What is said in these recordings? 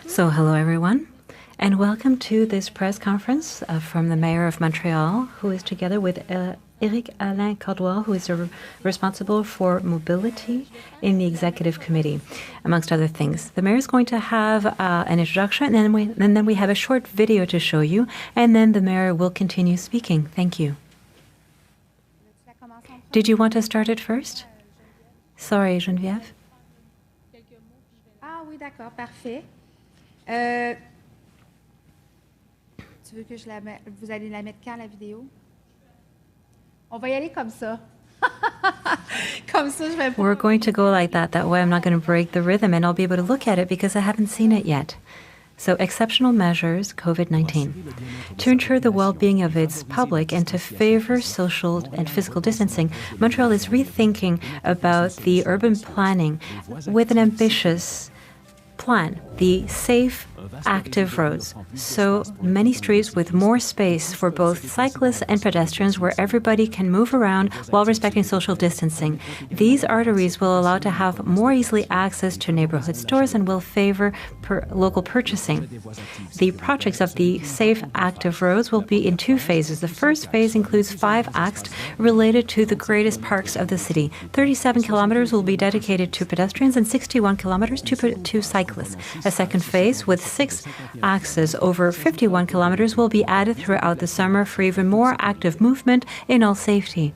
So hello everyone, and welcome to this press conference from the Mayor of Montreal, who is together with Éric Alain Cardwell, who is responsible for mobility in the Executive Committee, amongst other things. The Mayor is going to have an introduction, and then we have a short video to show you, and then the Mayor will continue speaking. Thank you. Did you want to start it first? Sorry, Geneviève. Ah oui, d'accord, parfait. Tu veux que je la mette, vous allez la mettre quand, la vidéo? On va y aller comme ça. Comme ça, je vais pas... We're going to go like that. That way I'm not going to break the rhythm and I'll be able to look at it because I haven't seen it yet. So, exceptional measures, COVID-19. To ensure the well-being of its public and to favor social and physical distancing, Montreal is rethinking about the urban planning with an ambitious plan, the safe, active roads. So many streets with more space for both cyclists and pedestrians where everybody can move around while respecting social distancing. These arteries will allow to have more easily access to neighborhood stores and will favor local purchasing. The projects of the safe, active roads will be in two phases. The first phase includes 5 acts related to the greatest parks of the city. 37 kilometers will be dedicated to pedestrians and 61 kilometers to cyclists. A second phase with 6 axes over 51 kilometers will be added throughout the summer for even more active movement in all safety.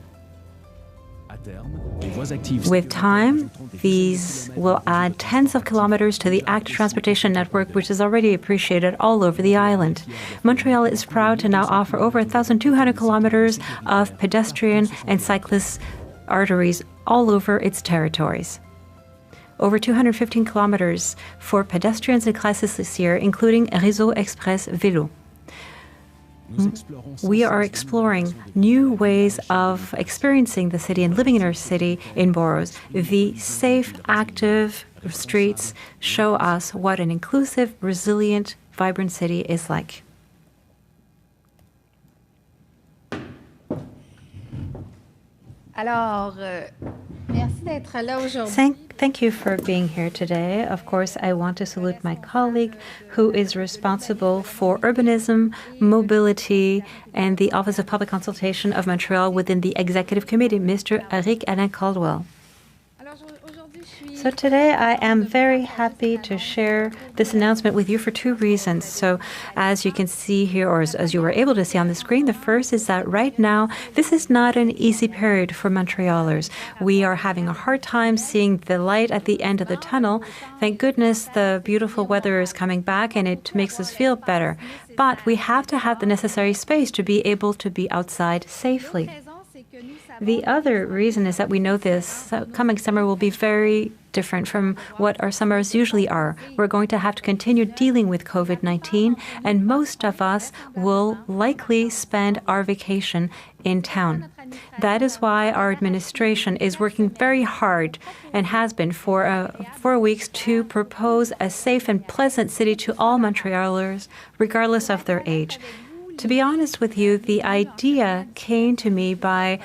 With time, these will add tens of kilometers to the active transportation network, which is already appreciated all over the island. Montreal is proud to now offer over 1,200 kilometers of pedestrian and cyclist arteries all over its territories. Over 215 kilometers for pedestrians and cyclists this year, including Réseau Express Vélo. We are exploring new ways of experiencing the city and living in our city in boroughs. The safe, active streets show us what an inclusive, resilient, vibrant city is like. Alors, merci d'être là aujourd'hui. Thank you for being here today. Of course, I want to salute my colleague who is responsible for urbanism, mobility, and the Office of Public Consultation of Montreal within the Executive Committee, Mr. Éric Alain Cardwell. So today I am very happy to share this announcement with you for 2 reasons. So as you can see here, or as you were able to see on the screen, the first is that right now this is not an easy period for Montrealers. We are having a hard time seeing the light at the end of the tunnel. Thank goodness the beautiful weather is coming back and it makes us feel better. But we have to have the necessary space to be able to be outside safely. The other reason is that we know this coming summer will be very different from what our summers usually are. We're going to have to continue dealing with COVID-19, and most of us will likely spend our vacation in town. That is why our administration is working very hard and has been for 4 weeks to propose a safe and pleasant city to all Montrealers, regardless of their age. To be honest with you, the idea came to me by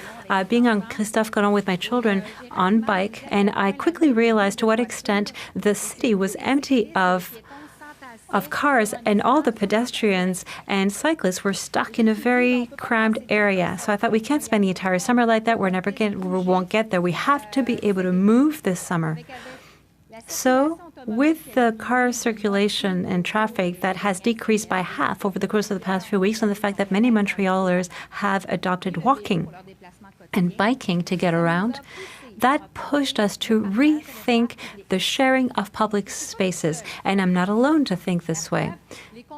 being on Christophe Colomb with my children on bike, and I quickly realized to what extent the city was empty of cars, and all the pedestrians and cyclists were stuck in a very crammed area. So I thought we can't spend the entire summer like that. We won't get there. We have to be able to move this summer. So, with the car circulation and traffic that has decreased by half over the course of the past few weeks, and the fact that many Montrealers have adopted walking and biking to get around, that pushed us to rethink the sharing of public spaces. And I'm not alone to think this way.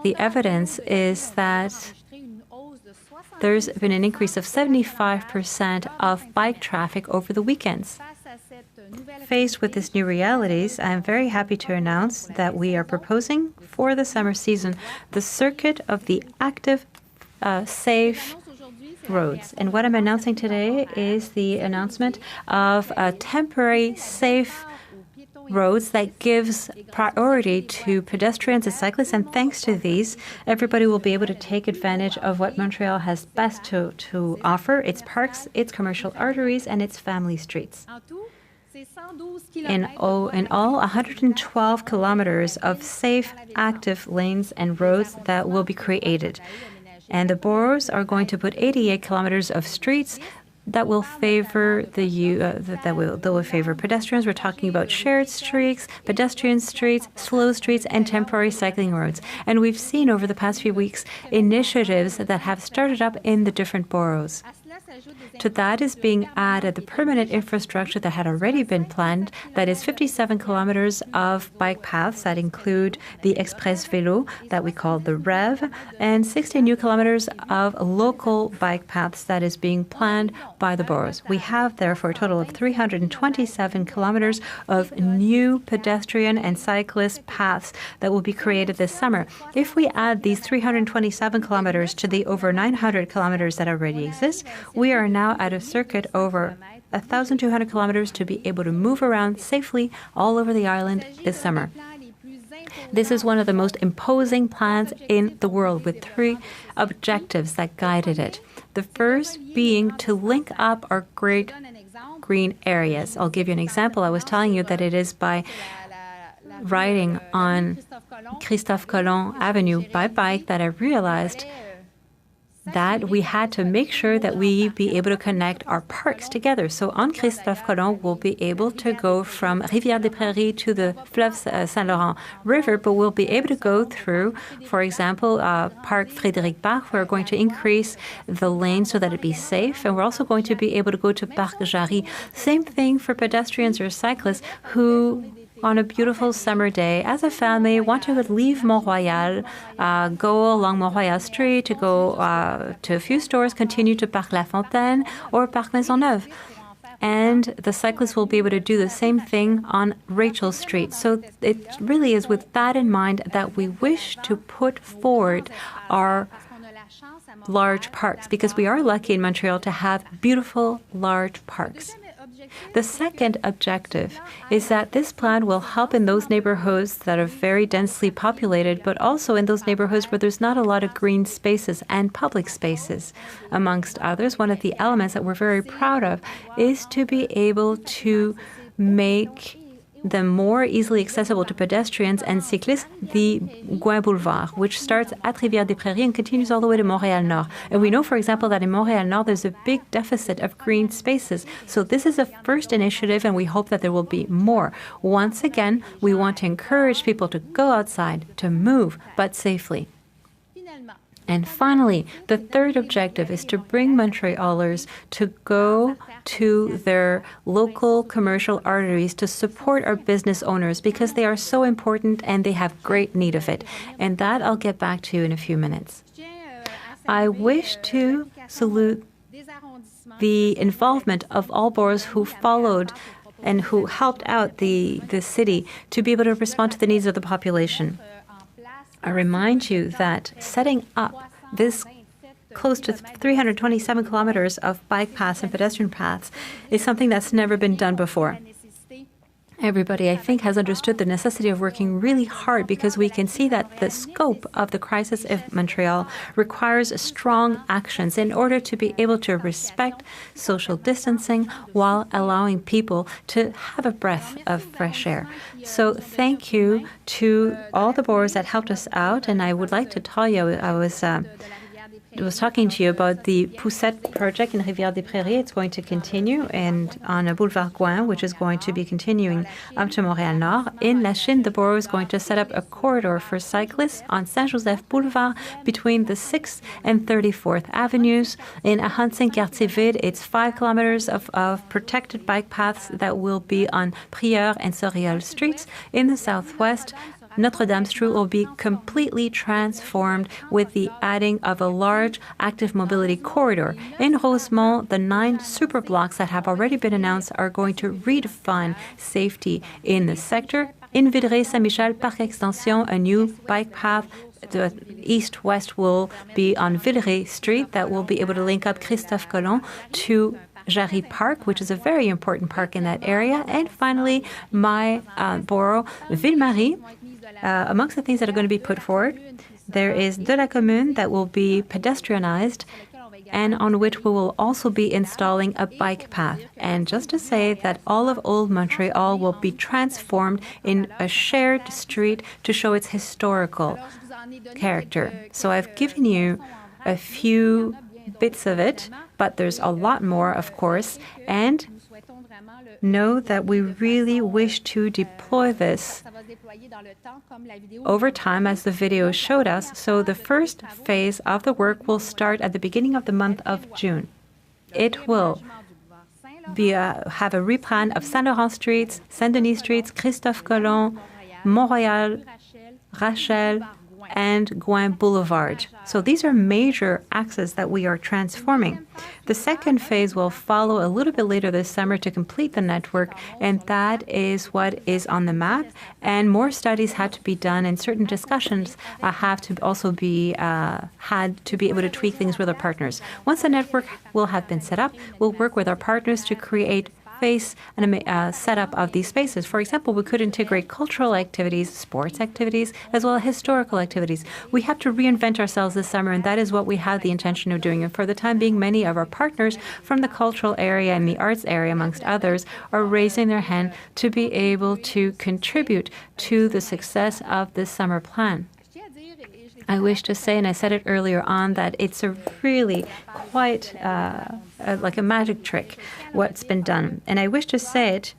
The evidence is that there's been an increase of 75% of bike traffic over the weekends. Faced with these new realities, I am very happy to announce that we are proposing for the summer season the circuit of the active, safe roads. And what I'm announcing today is the announcement of a temporary safe roads that gives priority to pedestrians and cyclists, and thanks to these, everybody will be able to take advantage of what Montreal has best to offer, its parks, its commercial arteries, and its family streets. In all, 112 kilometers of safe, active lanes and roads that will be created. And the boroughs are going to put 88 kilometers of streets that will favor that will favor pedestrians. We're talking about shared streets, pedestrian streets, slow streets, and temporary cycling roads. And we've seen over the past few weeks initiatives that have started up in the different boroughs. To that is being added the permanent infrastructure that had already been planned, that is 57 kilometers of bike paths that include the Express Vélo that we call the REV, and 60 new kilometers of local bike paths that is being planned by the boroughs. We have therefore a total of 327 kilometers of new pedestrian and cyclist paths that will be created this summer. If we add these 327 kilometers to the over 900 kilometers that already exist, we are now at a circuit over 1,200 kilometers to be able to move around safely all over the island this summer. This is one of the most imposing plans in the world with 3 objectives that guided it. The first being to link up our great green areas. I'll give you an example. I was telling you that it is by riding on Christophe Colomb Avenue by bike that I realized that we had to make sure that we be able to connect our parks together. So on Christophe Colomb, we'll be able to go from Rivière-des-Prairies to the Fleuve Saint-Laurent River, but we'll be able to go through, for example, Parc Frédéric Bach. We're going to increase the lane so that it be safe, and we're also going to be able to go to Parc Jarry. Same thing for pedestrians or cyclists who on a beautiful summer day, as a family, want to leave Mont-Royal, go along Mont-Royal Street, to go to a few stores, continue to Parc La Fontaine or Parc Maisonneuve. And the cyclists will be able to do the same thing on Rachel Street. So it really is with that in mind that we wish to put forward our large parks, because we are lucky in Montreal to have beautiful large parks. The second objective is that this plan will help in those neighborhoods that are very densely populated, but also in those neighborhoods where there's not a lot of green spaces and public spaces. Amongst others, one of the elements that we're very proud of is to be able to make them more easily accessible to pedestrians and cyclists, the Gouin Boulevard, which starts at Rivière-des-Prairies and continues all the way to Montréal Nord. And we know, for example, that in Montréal Nord, there's a big deficit of green spaces. So this is a first initiative, and we hope that there will be more. Once again, we want to encourage people to go outside, to move, but safely. And finally, the third objective is to bring Montrealers to go to their local commercial arteries to support our business owners, because they are so important and they have great need of it. And that I'll get back to in a few minutes. I wish to salute the involvement of all boroughs who followed and who helped out the city to be able to respond to the needs of the population. I remind you that setting up this close to 327 kilometers of bike paths and pedestrian paths is something that's never been done before. Everybody, I think, has understood the necessity of working really hard, because we can see that the scope of the crisis of Montreal requires strong actions in order to be able to respect social distancing while allowing people to have a breath of fresh air. So thank you to all the boroughs that helped us out. And I would like to tell you, I was talking to you about the Poussette project in Rivière-des-Prairies. It's going to continue and on a Boulevard Gouin, which is going to be continuing up to Montréal Nord. In La Chine, the borough is going to set up a corridor for cyclists on Saint-Joseph Boulevard between the 6th and 34th Avenues. In Ahuntsic-Cartierville, it's 5 kilometers of protected bike paths that will be on Prieur and Soriol streets. In the southwest, Notre-Dame Street will be completely transformed with the adding of a large active mobility corridor. In Rosemont, the 9 super blocks that have already been announced are going to redefine safety in the sector. In Villeray-Saint-Michel, Parc Extension, a new bike path the east-west will be on Villeray Street that will be able to link up Christophe Colomb to Jarry Park, which is a very important park in that area. And finally, my borough, Ville-Marie. Amongst the things that are going to be put forward, there is De la Commune that will be pedestrianized, and on which we will also be installing a bike path. And just to say that all of Old Montreal will be transformed in a shared street to show its historical character. So I've given you a few bits of it, but there's a lot more, of course, and know that we really wish to deploy this over time, as the video showed us. So the first phase of the work will start at the beginning of the month of June. It will have a replan of Saint-Laurent streets, Saint-Denis streets, Christophe Colomb, Mont-Royal, Rachel, and Gouin Boulevard. So these are major axes that we are transforming. The second phase will follow a little bit later this summer to complete the network, and that is what is on the map. And more studies had to be done, and certain discussions have to also be had to be able to tweak things with our partners. Once the network will have been set up, we'll work with our partners to create space and a setup of these spaces. For example, we could integrate cultural activities, sports activities, as well as historical activities. We have to reinvent ourselves this summer, and that is what we have the intention of doing. And for the time being, many of our partners from the cultural area and the arts area, amongst others, are raising their hand to be able to contribute to the success of this summer plan. I wish to say, and I said it earlier on, that it's a really quite like a magic trick what's been done. And I wish to say it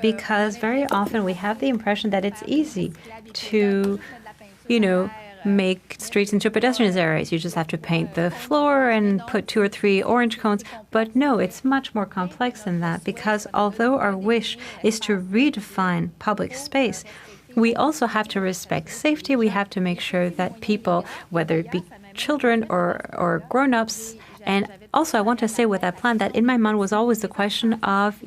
because very often we have the impression that it's easy to, make streets into pedestrian areas. You just have to paint the floor and put 2 or 3 orange cones. But no, it's much more complex than that, because although our wish is to redefine public space, we also have to respect safety. We have to make sure that people, whether it be children or grown-ups, and also I want to say with that plan that in my mind was always the question of,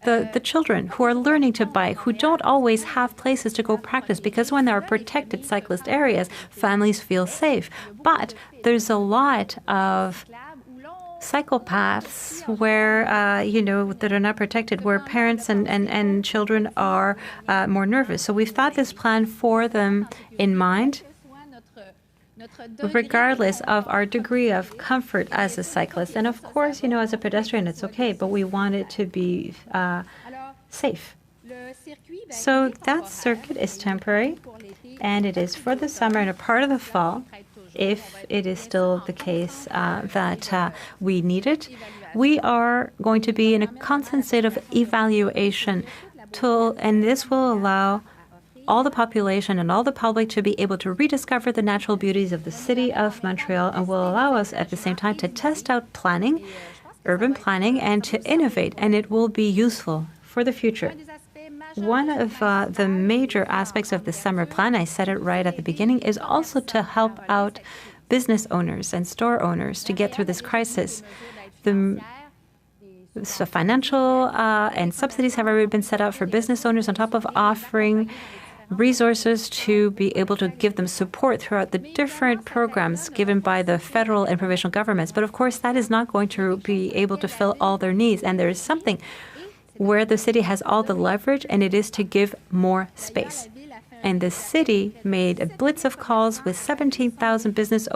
the children who are learning to bike, who don't always have places to go practice, because when there are protected cyclist areas, families feel safe. But there's a lot of cycle paths where, that are not protected, where parents and children are more nervous. So we've thought this plan for them in mind, regardless of our degree of comfort as a cyclist. And of course, as a pedestrian, it's okay, but we want it to be safe. So that circuit is temporary, and it is for the summer and a part of the fall. If it is still the case that we need it, we are going to be in a constant state of evaluation, and this will allow all the population and all the public to be able to rediscover the natural beauties of the city of Montreal, and will allow us at the same time to test out planning, urban planning, and to innovate, and it will be useful for the future. One of the major aspects of the summer plan, I said it right at the beginning, is also to help out business owners and store owners to get through this crisis. So financial and subsidies have already been set up for business owners, on top of offering resources to be able to give them support throughout the different programs given by the federal and provincial governments. But of course, that is not going to be able to fill all their needs. And there is something where the city has all the leverage, and it is to give more space. And the city made a blitz of calls with 17,000 business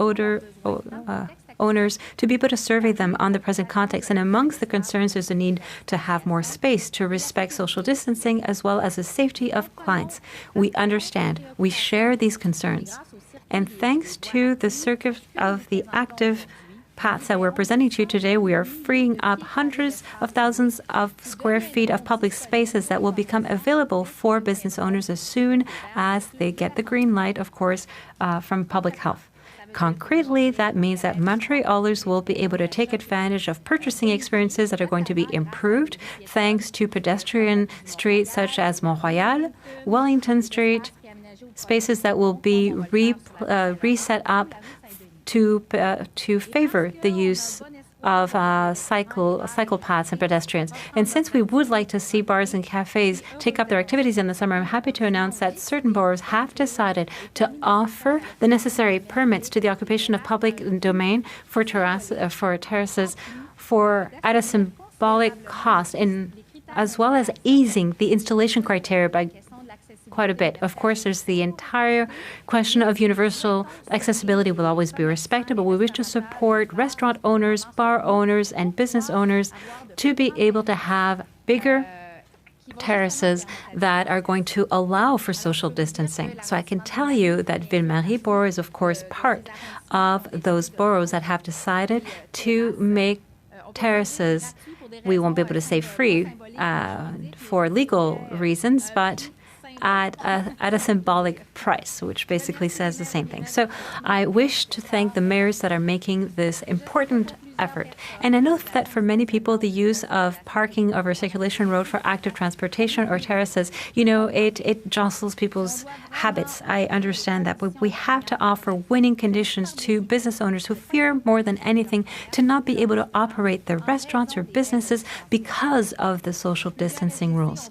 owners to be able to survey them on the present context. And amongst the concerns is the need to have more space, to respect social distancing, as well as the safety of clients. We understand, we share these concerns. And thanks to the circuit of the active paths that we're presenting to you today, we are freeing up hundreds of thousands of square feet of public spaces that will become available for business owners as soon as they get the green light, of course, from public health. Concretely, that means that Montrealers will be able to take advantage of purchasing experiences that are going to be improved thanks to pedestrian streets such as Mont-Royal, Wellington Street, spaces that will be reset up to favor the use of cycle paths and pedestrians. And since we would like to see bars and cafes take up their activities in the summer, I'm happy to announce that certain boroughs have decided to offer the necessary permits to the occupation of public domain for terraces at a symbolic cost, as well as easing the installation criteria by quite a bit. Of course, there's the entire question of universal accessibility will always be respected, but we wish to support restaurant owners, bar owners, and business owners to be able to have bigger terraces that are going to allow for social distancing. So I can tell you that Ville-Marie borough is, of course, part of those boroughs that have decided to make terraces, we won't be able to say free for legal reasons, but at a symbolic price, which basically says the same thing. So I wish to thank the mayors that are making this important effort. And I know that for many people, the use of parking over a circulation road for active transportation or terraces, it jostles people's habits. I understand that, but we have to offer winning conditions to business owners who fear more than anything to not be able to operate their restaurants or businesses because of the social distancing rules.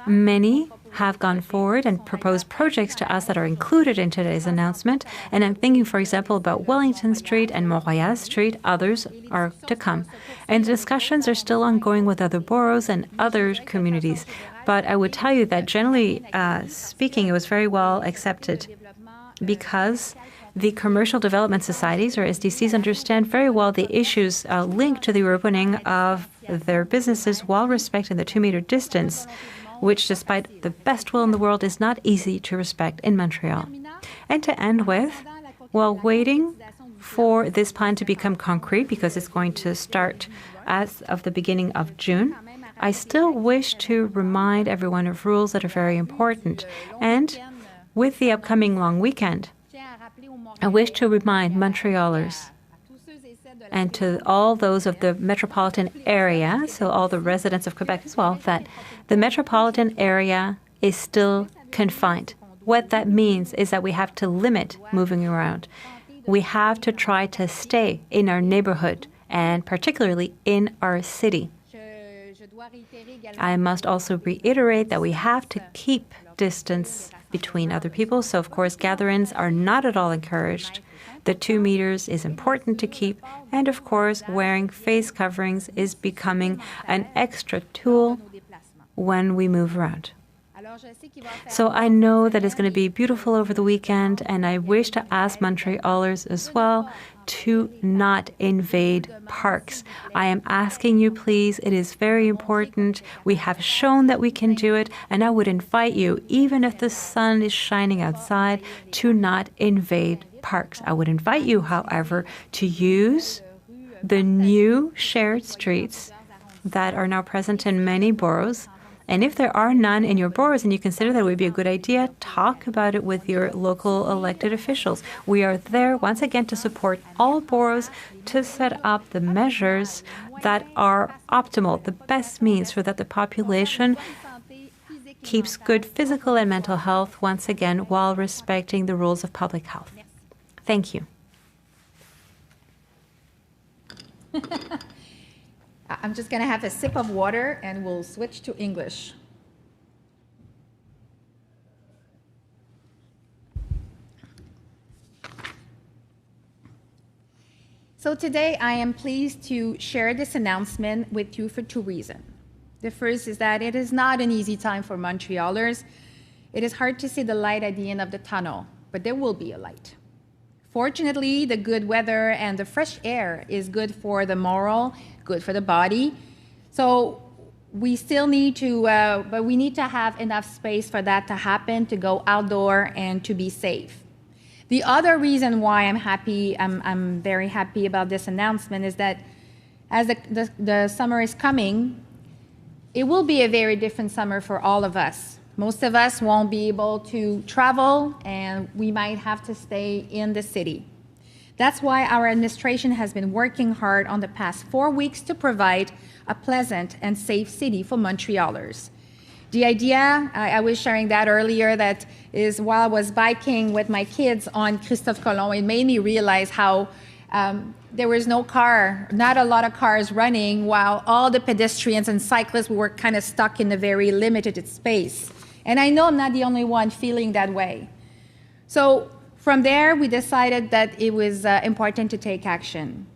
Many have gone forward and proposed projects to us that are included in today's announcement. And I'm thinking, for example, about Wellington Street and Mont-Royal Street. Others are to come. And discussions are still ongoing with other boroughs and other communities. But I would tell you that generally speaking, it was very well accepted because the commercial development societies, or SDCs, understand very well the issues linked to the reopening of their businesses while respecting the 2-meter distance, which, despite the best will in the world, is not easy to respect in Montreal. And to end with, while waiting for this plan to become concrete, because it's going to start as of the beginning of June, I still wish to remind everyone of rules that are very important. And with the upcoming long weekend, I wish to remind Montrealers and to all those of the metropolitan area, so all the residents of Quebec as well, that the metropolitan area is still confined. What that means is that we have to limit moving around. We have to try to stay in our neighborhood and particularly in our city. I must also reiterate that we have to keep distance between other people. So, of course, gatherings are not at all encouraged. The 2 meters is important to keep. And, of course, wearing face coverings is becoming an extra tool when we move around. So I know that it's going to be beautiful over the weekend, and I wish to ask Montrealers as well to not invade parks. I am asking you, please. It is very important. We have shown that we can do it, and I would invite you, even if the sun is shining outside, to not invade parks. I would invite you, however, to use the new shared streets that are now present in many boroughs. And if there are none in your boroughs and you consider that would be a good idea, talk about it with your local elected officials. We are there, once again, to support all boroughs to set up the measures that are optimal, the best means so that the population keeps good physical and mental health, once again, while respecting the rules of public health. Thank you. I'm just going to have a sip of water and we'll switch to English. So today I am pleased to share this announcement with you for 2 reasons. The first is that it is not an easy time for Montrealers. It is hard to see the light at the end of the tunnel, but there will be a light. Fortunately, the good weather and the fresh air is good for the moral, good for the body. So we still need to, but we need to have enough space for that to happen, to go outdoor and to be safe. The other reason why I'm very happy about this announcement is that as the summer is coming, it will be a very different summer for all of us. Most of us won't be able to travel, and we might have to stay in the city. That's why our administration has been working hard on the past 4 weeks to provide a pleasant and safe city for Montrealers. The idea, I was sharing that earlier, that is while I was biking with my kids on Christophe Colomb, it made me realize how there was not a lot of cars running, while all the pedestrians and cyclists were kind of stuck in a very limited space. And I know I'm not the only one feeling that way. So from there, we decided that it was important to take action.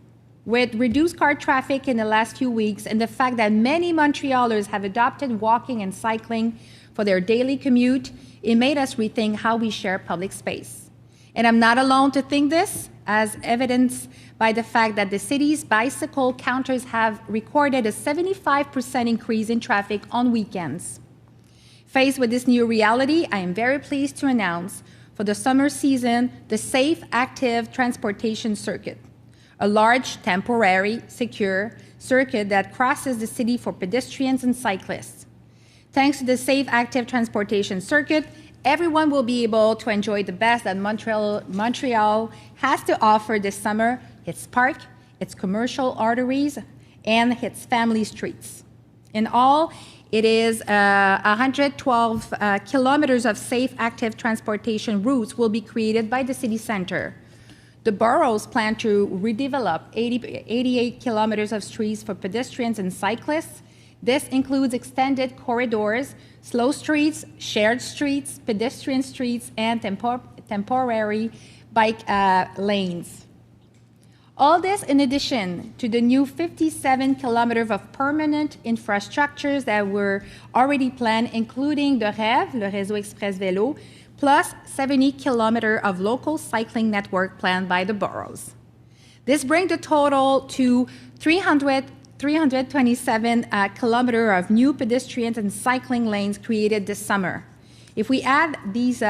With reduced car traffic in the last few weeks and the fact that many Montrealers have adopted walking and cycling, for their daily commute, it made us rethink how we share public space. And I'm not alone to think this, as evidenced by the fact that the city's bicycle counters have recorded a 75% increase in traffic on weekends. Faced with this new reality, I am very pleased to announce for the summer season the Safe Active Transportation Circuit, a large, temporary, secure circuit that crosses the city for pedestrians and cyclists. Thanks to the Safe Active Transportation Circuit, everyone will be able to enjoy the best that Montreal has to offer this summer: its park, its commercial arteries, and its family streets. In all, it is 112 kilometers of safe active transportation routes will be created by the city center. The boroughs plan to redevelop 88 kilometers of streets for pedestrians and cyclists. This includes extended corridors, slow streets, shared streets, pedestrian streets, and temporary bike lanes. All this in addition to the new 57 kilometers of permanent infrastructures that were already planned, including the REV, le Réseau Express Vélo, plus 70 kilometers of local cycling network planned by the boroughs. This brings the total to 327 kilometers of new pedestrians and cycling lanes created this summer. If we add these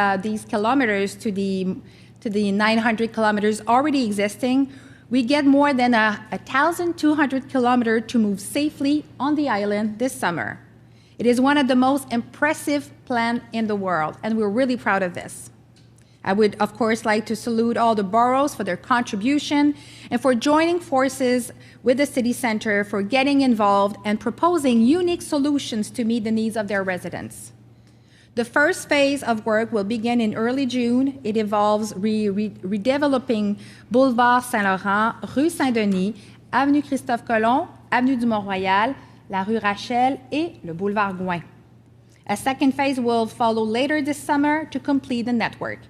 kilometers to the 900 kilometers already existing, we get more than 1,200 kilometers to move safely on the island this summer. It is one of the most impressive plans in the world, and we're really proud of this. I would, of course, like to salute all the boroughs for their contribution and for joining forces with the city center for getting involved and proposing unique solutions to meet the needs of their residents. The first phase of work will begin in early June. It involves redeveloping Boulevard Saint-Laurent, Rue Saint-Denis, Avenue Christophe Colomb, Avenue du Mont-Royal, la Rue Rachel, et le Boulevard Gouin. A second phase will follow later this summer to complete the network.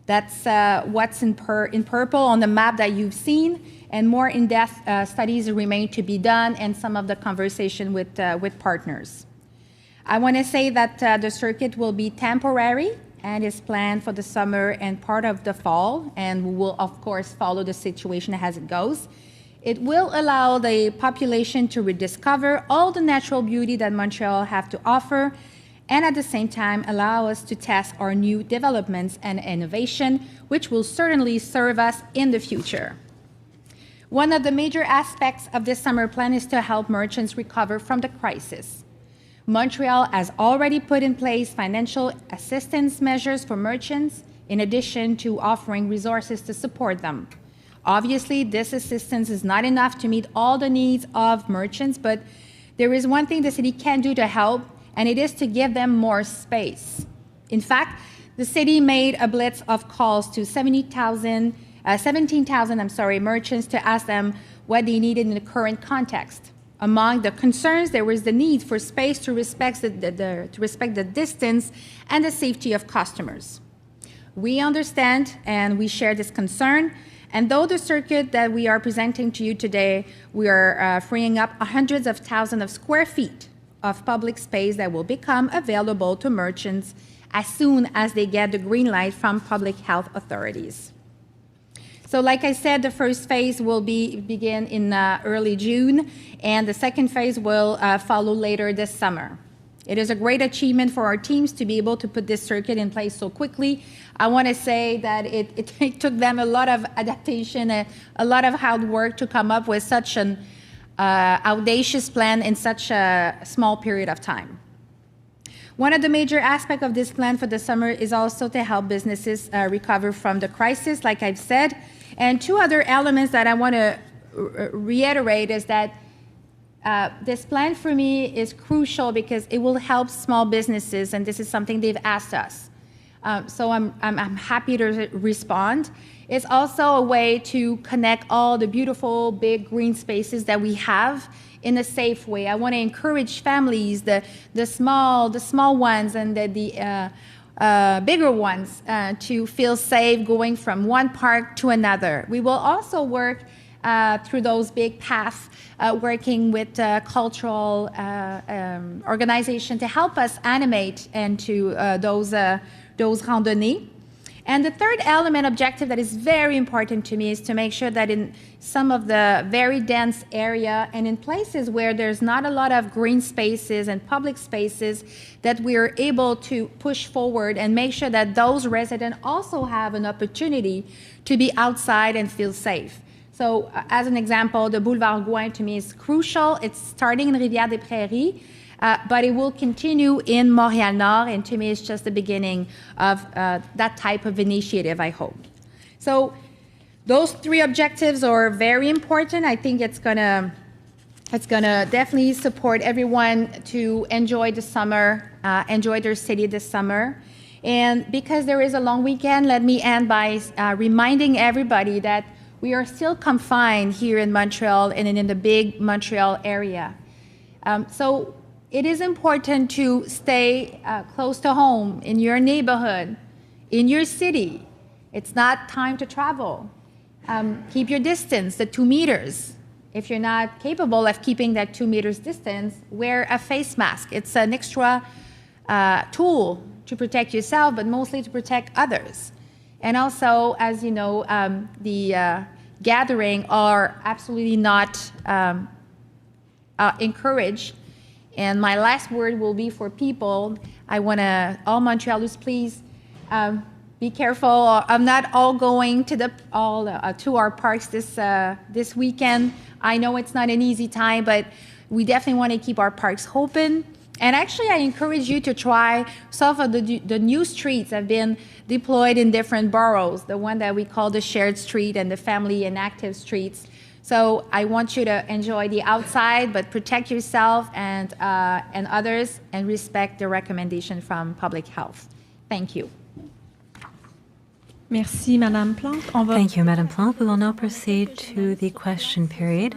That's what's in purple on the map that you've seen, and more in-depth studies remain to be done and some of the conversation with partners. I want to say that the circuit will be temporary and is planned for the summer and part of the fall, and we will, of course, follow the situation as it goes. It will allow the population to rediscover all the natural beauty that Montreal has to offer, and at the same time allow us to test our new developments and innovation, which will certainly serve us in the future. One of the major aspects of this summer plan is to help merchants recover from the crisis. Montreal has already put in place financial assistance measures for merchants, in addition to offering resources to support them. Obviously, this assistance is not enough to meet all the needs of merchants, but there is one thing the city can do to help, and it is to give them more space. In fact, the city made a blitz of calls to 17,000 merchants to ask them what they needed in the current context. Among the concerns, there was the need for space to respect the distance and the safety of customers. We understand and we share this concern, and though the circuit that we are presenting to you today, we are freeing up hundreds of thousands of square feet of public space that will become available to merchants as soon as they get the green light from public health authorities. So like I said, the first phase will begin in early June, and the second phase will follow later this summer. It is a great achievement for our teams to be able to put this circuit in place so quickly. I want to say that it took them a lot of adaptation, a lot of hard work to come up with such an audacious plan in such a small period of time. One of the major aspects of this plan for the summer is also to help businesses recover from the crisis, like I've said. And two other elements that I want to reiterate is that this plan for me is crucial because it will help small businesses, and this is something they've asked us. So I'm happy to respond. It's also a way to connect all the beautiful big green spaces that we have in a safe way. I want to encourage families, the small ones and the bigger ones, to feel safe going from one park to another. We will also work through those big paths, working with cultural organizations to help us animate into those randonnées. And the third element objective that is very important to me is to make sure that in some of the very dense area and in places where there's not a lot of green spaces and public spaces, that we're able to push forward and make sure that those residents also have an opportunity to be outside and feel safe. So as an example, the Boulevard Gouin to me is crucial. It's starting in Rivière-des-Prairies, but it will continue in Montréal-Nord, and to me it's just the beginning of that type of initiative, I hope. So those three objectives are very important. I think it's gonna definitely support everyone to enjoy the summer, enjoy their city this summer. And because there is a long weekend, let me end by reminding everybody that we are still confined here in Montreal and in the big Montreal area. So it is important to stay close to home, in your neighborhood, in your city. It's not time to travel. Keep your distance, the 2 meters. If you're not capable of keeping that 2 meters distance, wear a face mask. It's an extra tool to protect yourself, but mostly to protect others. And also, as you know, the gathering are absolutely not encouraged. And my last word will be for people. I want to, all Montrealers, please be careful. I'm not all going to our parks this weekend. I know it's not an easy time, but we definitely want to keep our parks open. And actually, I encourage you to try some of the new streets have been deployed in different boroughs, the one that we call the shared street and the family and active streets. So I want you to enjoy the outside, but protect yourself and others, and respect the recommendation from public health. Thank you. Merci, Madame Plante. Thank you, Madame Plante. We will now proceed to the question period.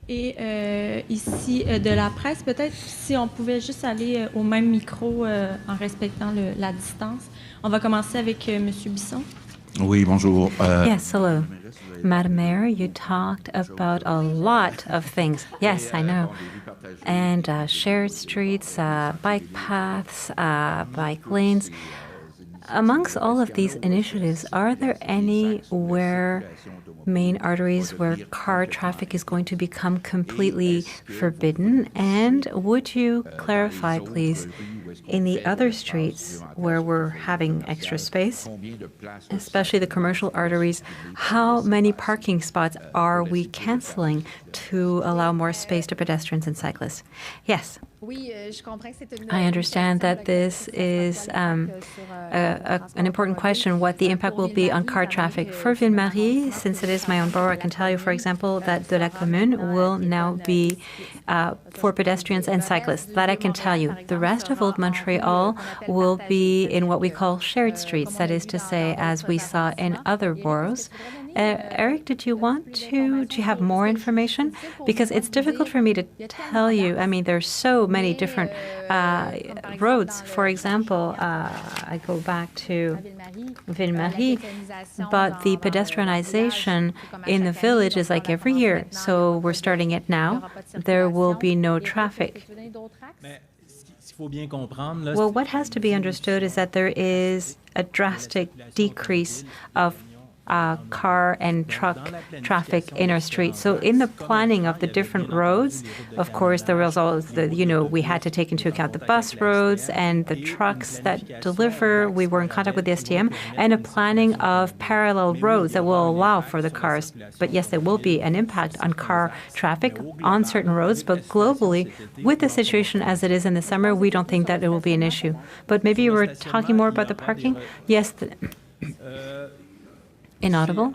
Et ici, de la presse, peut-être si on pouvait juste aller au même micro en respectant la distance. On va commencer avec Monsieur Bisson. Oui, bonjour. Yes, hello. Madam Mayor, you talked about a lot of things. Yes, I know. And shared streets, bike paths, bike lanes. Amongst all of these initiatives, are there any where main arteries where car traffic is going to become completely forbidden? And would you clarify, please, in the other streets where we're having extra space, especially the commercial arteries, how many parking spots are we canceling to allow more space to pedestrians and cyclists? Yes. I understand that this is an important question, what the impact will be on car traffic. For Ville-Marie, since it is my own borough, I can tell you, for example, that de la Commune will now be for pedestrians and cyclists. That I can tell you. The rest of Old Montreal will be in what we call shared streets, that is to say, as we saw in other boroughs. Eric, do you have more information? Because it's difficult for me to tell you. I mean, there's so many different roads. For example, I go back to Ville-Marie, but the pedestrianization in the village is like every year. So we're starting it now. There will be no traffic. Well, what has to be understood is that there is a drastic decrease of car and truck traffic in our streets. So in the planning of the different roads, of course, there was always we had to take into account the bus roads and the trucks that deliver. We were in contact with the STM and a planning of parallel roads that will allow for the cars. But yes, there will be an impact on car traffic on certain roads, but globally, with the situation as it is in the summer, we don't think that it will be an issue. But maybe you were talking more about the parking? Yes. Inaudible?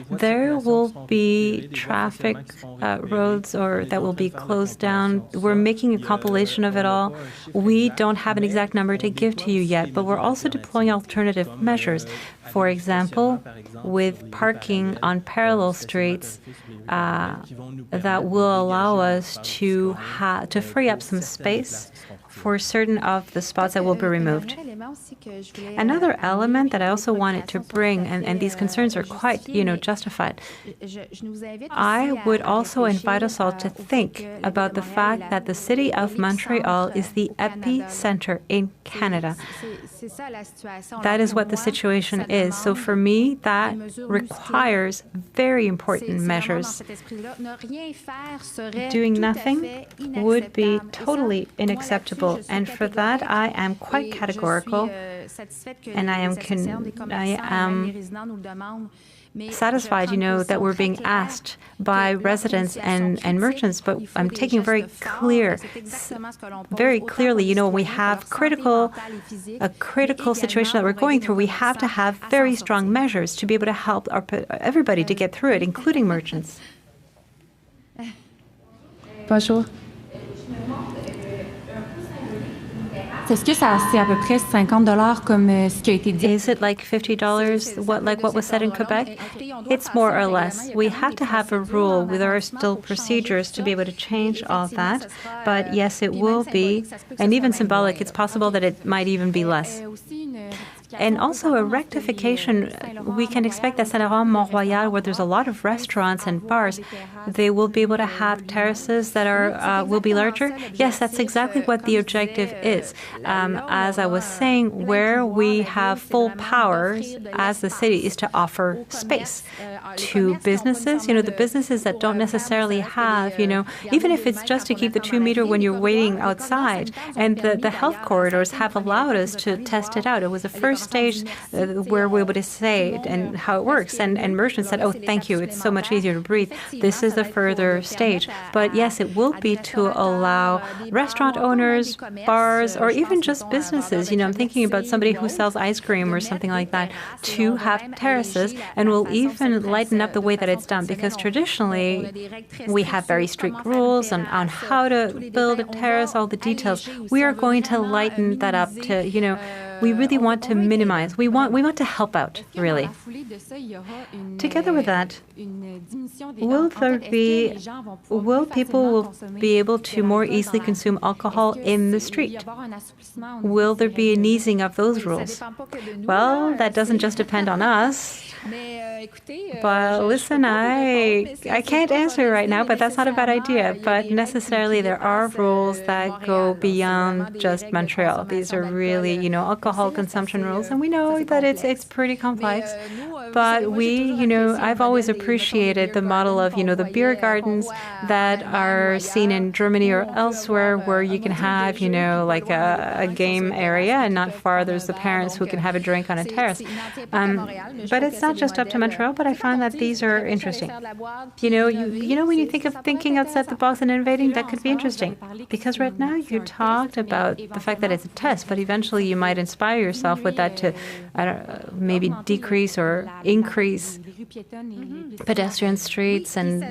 There will be traffic roads that will be closed down. We're making a compilation of it all. We don't have an exact number to give to you yet, but we're also deploying alternative measures. For example, with parking on parallel streets that will allow us to free up some space for certain of the spots that will be removed. Another element that I also wanted to bring, and these concerns are quite, justified, I would also invite us all to think about the fact that the city of Montreal is the epicenter in Canada. That is what the situation is. So for me, that requires very important measures. Doing nothing would be totally unacceptable, and for that I am quite categorical, and I am satisfied, that we're being asked by residents and merchants, but I'm taking very clearly, when we have a critical situation that we're going through, we have to have very strong measures to be able to help everybody to get through it, including merchants. Bonjour. Est-ce que c'est à peu près $50 comme ce qui a été dit? Is it like $50, what was said in Quebec? It's more or less. We have to have a rule. There are still procedures to be able to change all that. But yes, it will be, and even symbolic, it's possible that it might even be less. And also a rectification, we can expect that Plateau-Mont-Royal, where there's a lot of restaurants and bars, they will be able to have terraces that will be larger. Yes, that's exactly what the objective is. As I was saying, where we have full powers as the city is to offer space to businesses, the businesses that don't necessarily have, even if it's just to keep the 2 meter when you're waiting outside. And the health corridors have allowed us to test it out. It was the first stage where we're able to say and how it works. And merchants said, oh, thank you, it's so much easier to breathe. This is the further stage. But yes, it will be to allow restaurant owners, bars, or even just businesses. I'm thinking about somebody who sells ice cream or something like that to have terraces, and we'll even lighten up the way that it's done, because traditionally we have very strict rules on how to build a terrace, all the details. We are going to lighten that up to, we really want to minimize. We want to help out, really. Together with that, will people be able to more easily consume alcohol in the street? Will there be an easing of those rules? Well, that doesn't just depend on us. But listen, I can't answer right now, but that's not a bad idea. But necessarily there are rules that go beyond just Montreal. These are really, alcohol consumption rules, and we know that it's pretty complex. But I've always appreciated the model of, the beer gardens that are seen in Germany or elsewhere, where you can have, like a game area, and not far there's the parents who can have a drink on a terrace. But it's not just up to Montreal, but I find that these are interesting. When you think of thinking outside the box and innovating, that could be interesting. Because right now you talked about the fact that it's a test, but eventually you might inspire yourself with that to, maybe decrease or increase pedestrian streets and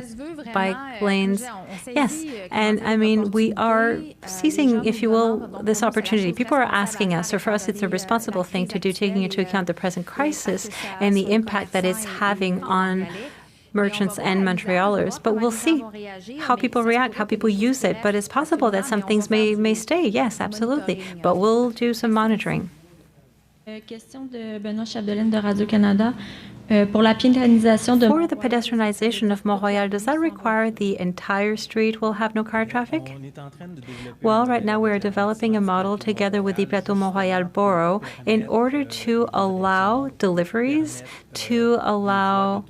bike lanes. Yes, and we are seizing, if you will, this opportunity. People are asking us, or for us it's a responsible thing to do, taking into account the present crisis and the impact that it's having on merchants and Montrealers. But we'll see how people react, how people use it. But it's possible that some things may stay. Yes, absolutely. But we'll do some monitoring. Question de Benoît Chapdelaine de Radio-Canada. For the pedestrianization of Mont-Royal, does that require the entire street will have no car traffic? Well, right now we are developing a model together with the Plateau-Mont-Royal borough in order to allow deliveries, to allow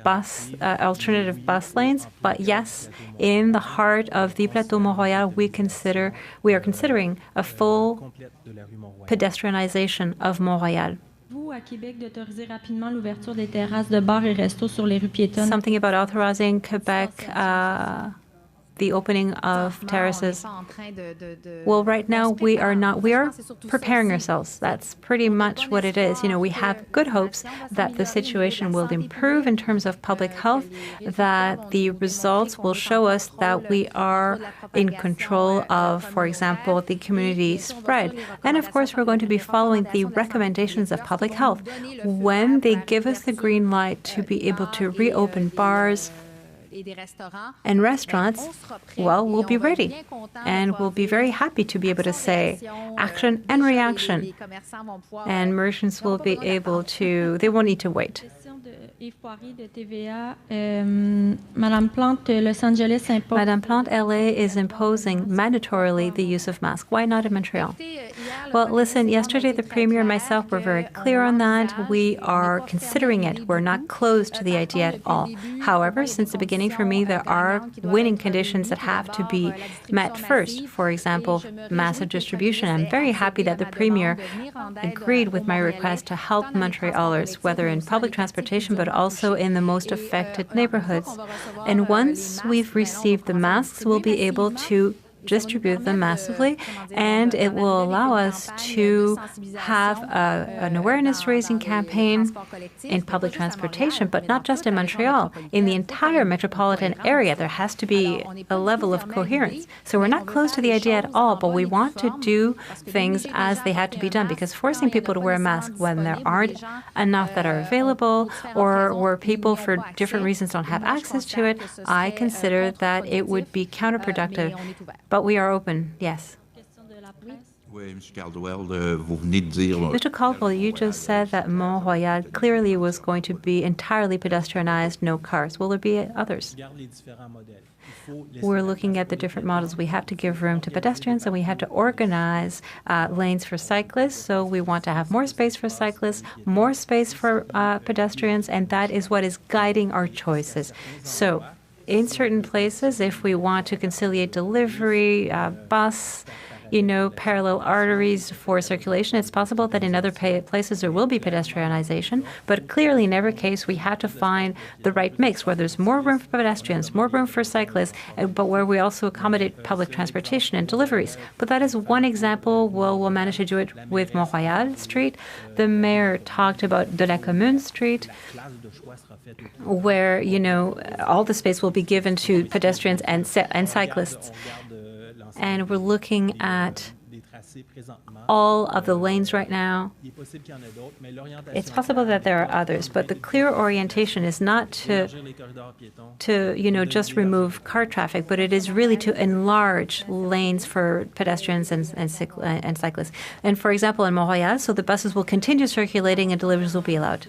alternative bus lanes. But yes, in the heart of the Plateau-Mont-Royal, we are considering a full pedestrianization of Mont-Royal. Something about authorizing Quebec the opening of terraces. Well, right now we are preparing ourselves. That's pretty much what it is. We have good hopes that the situation will improve in terms of public health, that the results will show us that we are in control of, for example, the community spread. And of course, we're going to be following the recommendations of public health. When they give us the green light to be able to reopen bars, And restaurants, well, we'll be ready. And we'll be very happy to be able to say action and reaction. And merchants will be able to, they won't need to wait. Madame Plante, Los Angeles Madame Plante, LA is imposing mandatorily the use of masks. Why not in Montreal? Well, listen, yesterday the Premier and myself were very clear on that. We are considering it. We're not closed to the idea at all. However, since the beginning for me, there are winning conditions that have to be met first. For example, massive distribution. I'm very happy that the Premier agreed with my request to help Montrealers, whether in public transportation, but also in the most affected neighborhoods. And once we've received the masks, we'll be able to distribute them massively, and it will allow us to have an awareness-raising campaign in public transportation, but not just in Montreal. In the entire metropolitan area, there has to be a level of coherence. So we're not close to the idea at all, but we want to do things as they have to be done, because forcing people to wear a mask when there aren't enough that are available, or where people for different reasons don't have access to it, I consider that it would be counterproductive. But we are open, yes. Mr. Caldwell, you just said that Mont-Royal clearly was going to be entirely pedestrianized, no cars. Will there be others? We're looking at the different models. We have to give room to pedestrians, and we have to organize lanes for cyclists. So we want to have more space for cyclists, more space for pedestrians, and that is what is guiding our choices. So in certain places, if we want to conciliate delivery, bus, parallel arteries for circulation, it's possible that in other places there will be pedestrianization, but clearly in every case we have to find the right mix where there's more room for pedestrians, more room for cyclists, but where we also accommodate public transportation and deliveries. But that is one example. We'll manage to do it with Mont-Royal Street. The mayor talked about de la Commune Street, where, all the space will be given to pedestrians and cyclists. And we're looking at all of the lanes right now. It's possible that there are others, but the clear orientation is not to just remove car traffic, but it is really to enlarge lanes for pedestrians and cyclists. And for example, in Montreal, so the buses will continue circulating and deliveries will be allowed.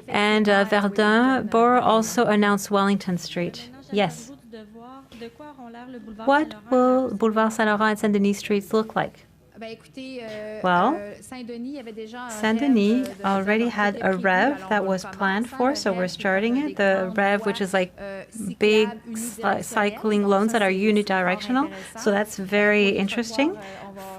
And Verdun Borough also announced Wellington Street. Yes. What will Boulevard Saint-Laurent and Saint-Denis streets look like? Well, Saint-Denis already had a REV that was planned for, so we're starting it. The REV, which is like big cycling lanes that are unidirectional, so that's very interesting.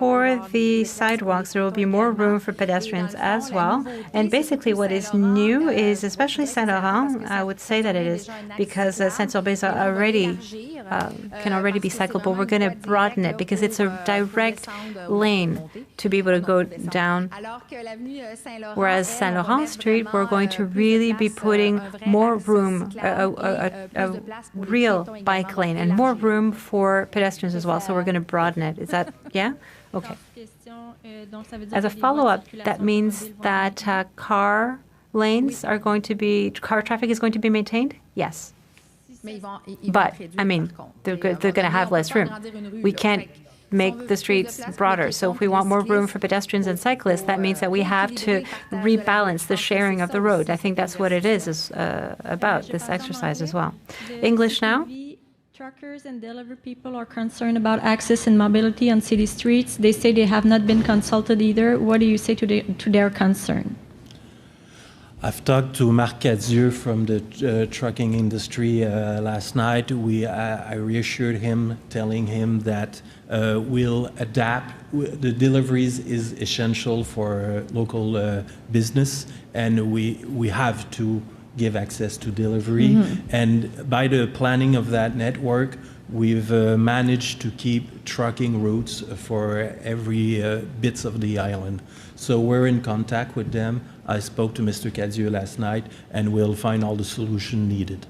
For the sidewalks, there will be more room for pedestrians as well. And basically what is new is, especially Saint-Laurent, I would say that it is, because Saint-Sorbais can already be cyclable. We're going to broaden it because it's a direct lane to be able to go down. Whereas Saint-Laurent Street, we're going to really be putting more room, a real bike lane, and more room for pedestrians as well. So we're going to broaden it. Is that, yeah? Okay. As a follow-up, that means that car traffic is going to be maintained? Yes. But, they're going to have less room. We can't make the streets broader. So if we want more room for pedestrians and cyclists, that means that we have to rebalance the sharing of the road. I think that's what it is about, this exercise as well. English now? Truckers and delivery people are concerned about access and mobility on city streets. They say they have not been consulted either. What do you say to their concern? I've talked to Marc Cadieux from the trucking industry last night. I reassured him, telling him that we'll adapt. The deliveries is essential for local business, and we have to give access to delivery. And by the planning of that network, we've managed to keep trucking routes for every bits of the island. So we're in contact with them. I spoke to Mr. Cadieux last night, and we'll find all the solution needed.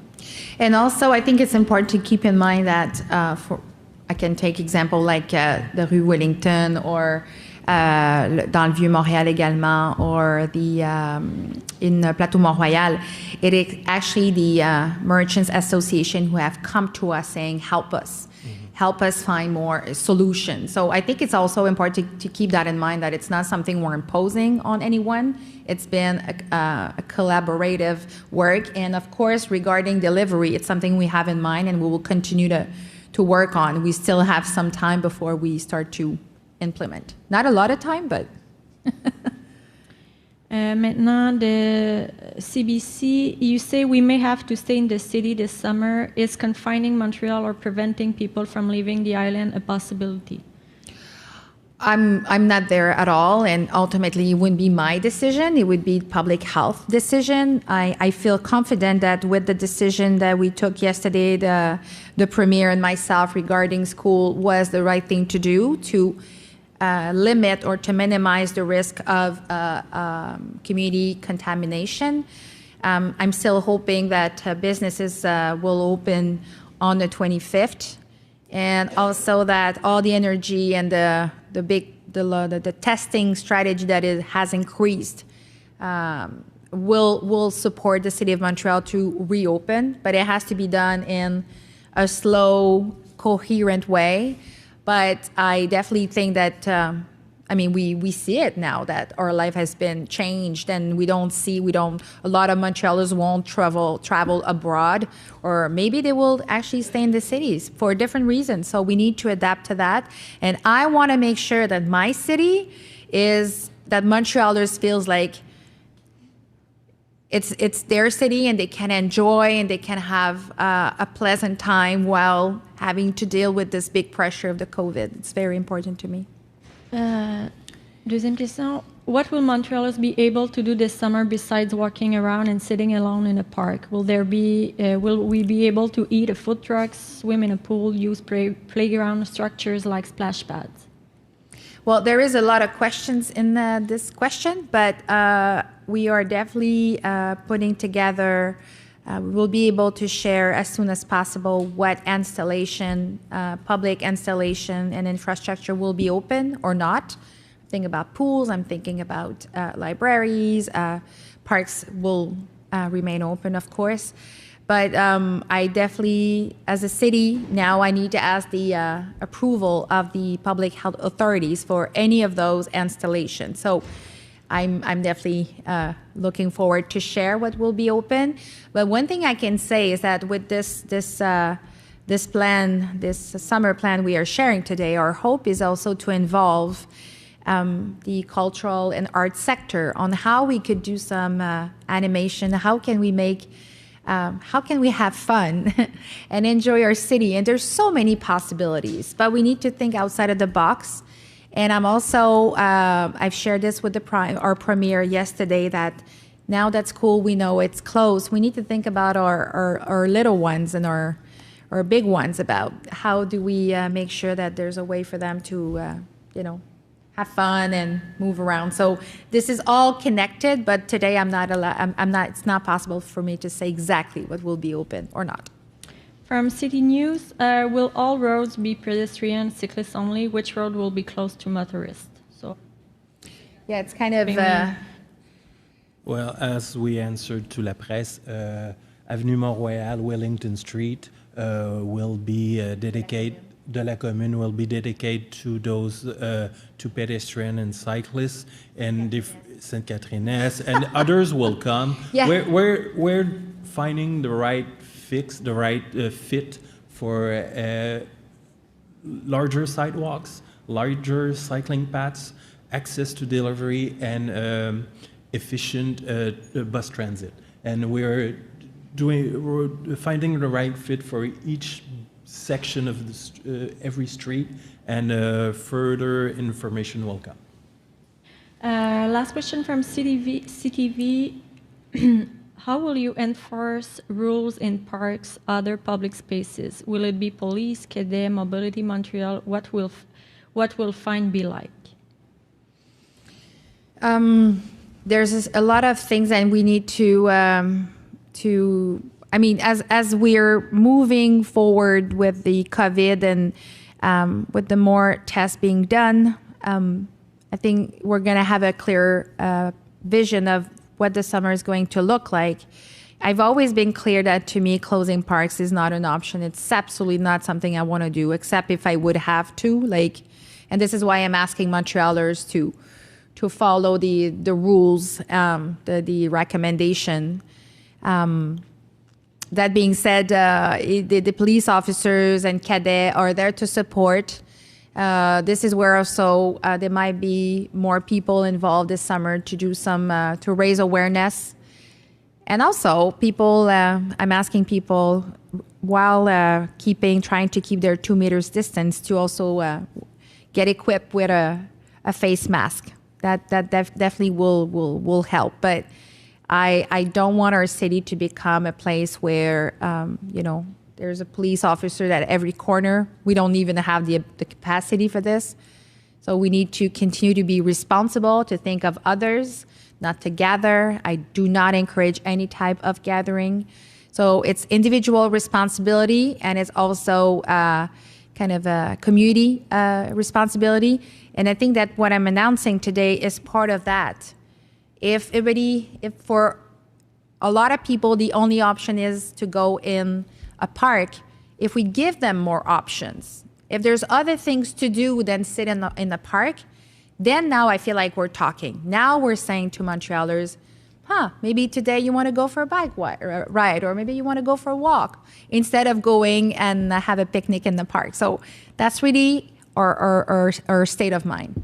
And also, I think it's important to keep in mind that I can take example like the Rue Wellington or dans le Vieux-Montréal également, or in Plateau-Mont-Royal, it is actually the Merchants Association who have come to us saying, help us. Help us find more solutions. So I think it's also important to keep that in mind, that it's not something we're imposing on anyone. It's been a collaborative work. And of course, regarding delivery, it's something we have in mind and we will continue to work on. We still have some time before we start to implement. Not a lot of time, but... Maintenant, the CBC, you say we may have to stay in the city this summer. Is confining Montreal or preventing people from leaving the island a possibility? I'm not there at all, and ultimately it wouldn't be my decision. It would be public health decision. I feel confident that with the decision that we took yesterday, the Premier and myself regarding school was the right thing to do to limit or to minimize the risk of community contamination. I'm still hoping that businesses will open on the 25th, and also that all the energy and the testing strategy that it has increased will support the City of Montreal to reopen, but it has to be done in a slow, coherent way. But I definitely think that, we see it now that our life has been changed, and a lot of Montrealers won't travel abroad, or maybe they will actually stay in the cities for different reasons. So we need to adapt to that. And I want to make sure that my city that Montrealers feels like it's their city and they can enjoy and they can have a pleasant time while having to deal with this big pressure of the COVID. It's very important to me. Deuxième question. What will Montrealers be able to do this summer besides walking around and sitting alone in a park? Will we be able to eat at food trucks, swim in a pool, use playground structures like splash pads? Well, there is a lot of questions in this question, but we are definitely putting together. We'll be able to share as soon as possible what installation, public installation and infrastructure will be open or not. I'm thinking about pools, I'm thinking about libraries, parks will remain open, of course. But I definitely, as a city, now I need to ask the approval of the public health authorities for any of those installations. So I'm definitely looking forward to share what will be open. But one thing I can say is that with this plan, this summer plan we are sharing today, our hope is also to involve the cultural and art sector on how we could do some animation. How can we have fun and enjoy our city? And there's so many possibilities, but we need to think outside of the box. And I'm also, I've shared this with our Premier yesterday, that now that school, we know it's closed, we need to think about our little ones and our big ones, about how do we make sure that there's a way for them to, have fun and move around. So this is all connected, but today it's not possible for me to say exactly what will be open or not. From City News, will all roads be pedestrian, cyclists only? Which road will be closed to motorists? So, yeah, it's kind of... Well, as we answered to La Presse, Avenue Mont-Royal, Wellington Street will be dedicated, de la Commune will be dedicated to those, to pedestrians and cyclists, and Sainte-Catherine-Est, and others will come. Yeah. We're finding the right fit for larger sidewalks, larger cycling paths, access to delivery, and efficient bus transit. And we're finding the right fit for each section of every street, and further information will come. Last question from CTV. How will you enforce rules in parks, other public spaces? Will it be police, Québec, Mobility Montreal? What will fine be like? There's a lot of things, and we need to as we're moving forward with the COVID and with the more tests being done, I think we're going to have a clear vision of what the summer is going to look like. I've always been clear that to me, closing parks is not an option. It's absolutely not something I want to do, except if I would have to. And this is why I'm asking Montrealers to follow the rules, the recommendation. That being said, the police officers and cadets are there to support. This is where also there might be more people involved this summer to do to raise awareness. And also people, I'm asking people while trying to keep their 2 meters distance to also get equipped with a face mask. That definitely will help. But I don't want our city to become a place where, there's a police officer at every corner. We don't even have the capacity for this. So we need to continue to be responsible, to think of others, not to gather. I do not encourage any type of gathering. So it's individual responsibility, and it's also kind of a community responsibility. And I think that what I'm announcing today is part of that. If for a lot of people, the only option is to go in a park, if we give them more options, if there's other things to do than sit in the park, then now I feel like we're talking. Now we're saying to Montrealers, maybe today you want to go for a bike ride, or maybe you want to go for a walk, instead of going and have a picnic in the park. So that's really our state of mind.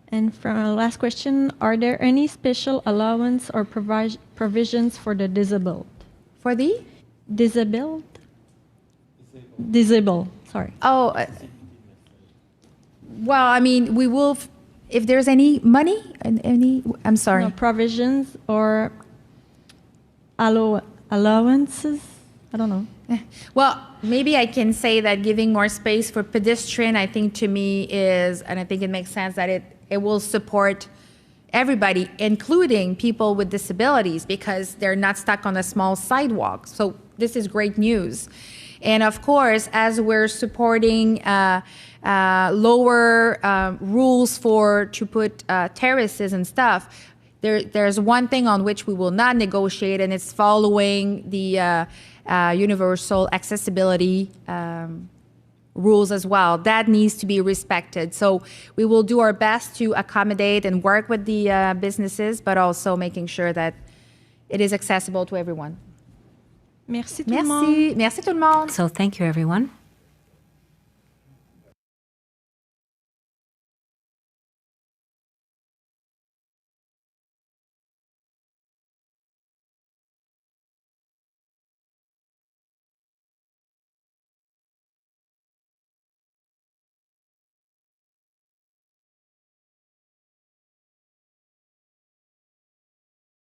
And for our last question, are there any special allowance or provisions for the disabled? For the? Disabled? Disabled, sorry. Oh, well, I mean, we will, if there's any money, I'm sorry. No, provisions or allowances? I don't know. Well, maybe I can say that giving more space for pedestrian, I think to me is, and I think it makes sense that it will support everybody, including people with disabilities, because they're not stuck on a small sidewalk. So this is great news. And of course, as we're supporting lower rules to put terraces and stuff, there's one thing on which we will not negotiate, and it's following the universal accessibility rules as well. That needs to be respected. So we will do our best to accommodate and work with the businesses, but also making sure that it is accessible to everyone. Merci tout le monde. Merci tout le monde. So thank you, everyone.